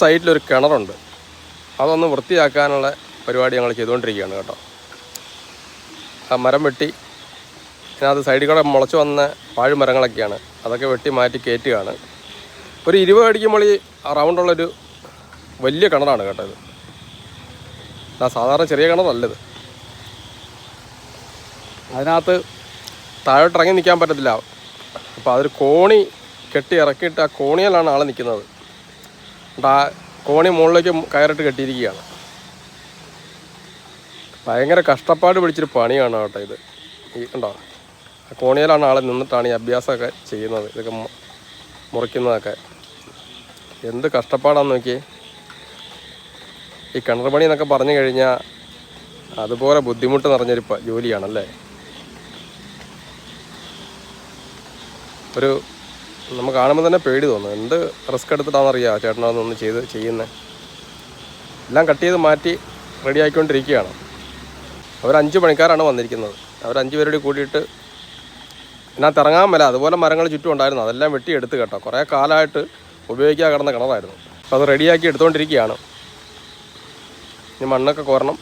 സൈഡിലൊരു കിണറുണ്ട്, അതൊന്ന് വൃത്തിയാക്കാനുള്ള പരിപാടി ഞങ്ങൾ ചെയ്തുകൊണ്ടിരിക്കുകയാണ് കേട്ടോ. ആ മരം വെട്ടി അതിനകത്ത് സൈഡിൽ കൂടെ മുളച്ച് വന്ന പാഴ്മരങ്ങളൊക്കെയാണ്, അതൊക്കെ വെട്ടി മാറ്റി കയറ്റുകയാണ്. ഒരു 20 അടിക്കുമ്പോൾ ഈ റൗണ്ടുള്ളൊരു വലിയ കിണറാണ് കേട്ടോ ഇത്. സാധാരണ ചെറിയ കിണറല്ലത്. അതിനകത്ത് താഴോട്ട് ഇറങ്ങി നിൽക്കാൻ പറ്റത്തില്ല. അപ്പോൾ അതൊരു കോണി കെട്ടി ഇറക്കിയിട്ട് ആ കോണിയിലാണ് ആൾ നിൽക്കുന്നത്. ആ കോണി മുകളിലേക്ക് കയറിട്ട് കെട്ടിയിരിക്കുകയാണ്. ഭയങ്കര കഷ്ടപ്പാട് പിടിച്ചൊരു പണിയാണ് കേട്ടോ ഇത്. ഈ ഉണ്ടോ, ആ കോണിയിലാണ് ആൾ നിന്നിട്ടാണ് ഈ അഭ്യാസമൊക്കെ ചെയ്യുന്നത്, ഇതൊക്കെ മുറിക്കുന്നതൊക്കെ. എന്ത് കഷ്ടപ്പാടാന്ന് നോക്കിയേ. ഈ കിണർ പണി എന്നൊക്കെ പറഞ്ഞു കഴിഞ്ഞാൽ അതുപോലെ ബുദ്ധിമുട്ട് നിറഞ്ഞൊരു ജോലിയാണല്ലേ. നമുക്ക് കാണുമ്പോൾ തന്നെ പേടി തോന്നും. എന്ത് റിസ്ക് എടുത്തിട്ടാണെന്നറിയാം ചേട്ടനൊന്ന് ചെയ്യുന്നത്. എല്ലാം കട്ട് ചെയ്ത് മാറ്റി റെഡി ആക്കിക്കൊണ്ടിരിക്കുകയാണ്. അവർ 5 പണിക്കാരാണ് വന്നിരിക്കുന്നത്. അവർ 5 പേരോട് കൂടിയിട്ട് ഇതിനകത്ത് ഇറങ്ങാൻ മേല. അതുപോലെ മരങ്ങൾ ചുറ്റും ഉണ്ടായിരുന്നു, അതെല്ലാം വെട്ടിയെടുത്ത് കേട്ടോ. കുറേ കാലമായിട്ട് ഉപയോഗിക്കാൻ കിടന്ന കിണറായിരുന്നു. അപ്പോൾ അത് റെഡിയാക്കി എടുത്തുകൊണ്ടിരിക്കുകയാണ്. ഇനി മണ്ണൊക്കെ കോരണം.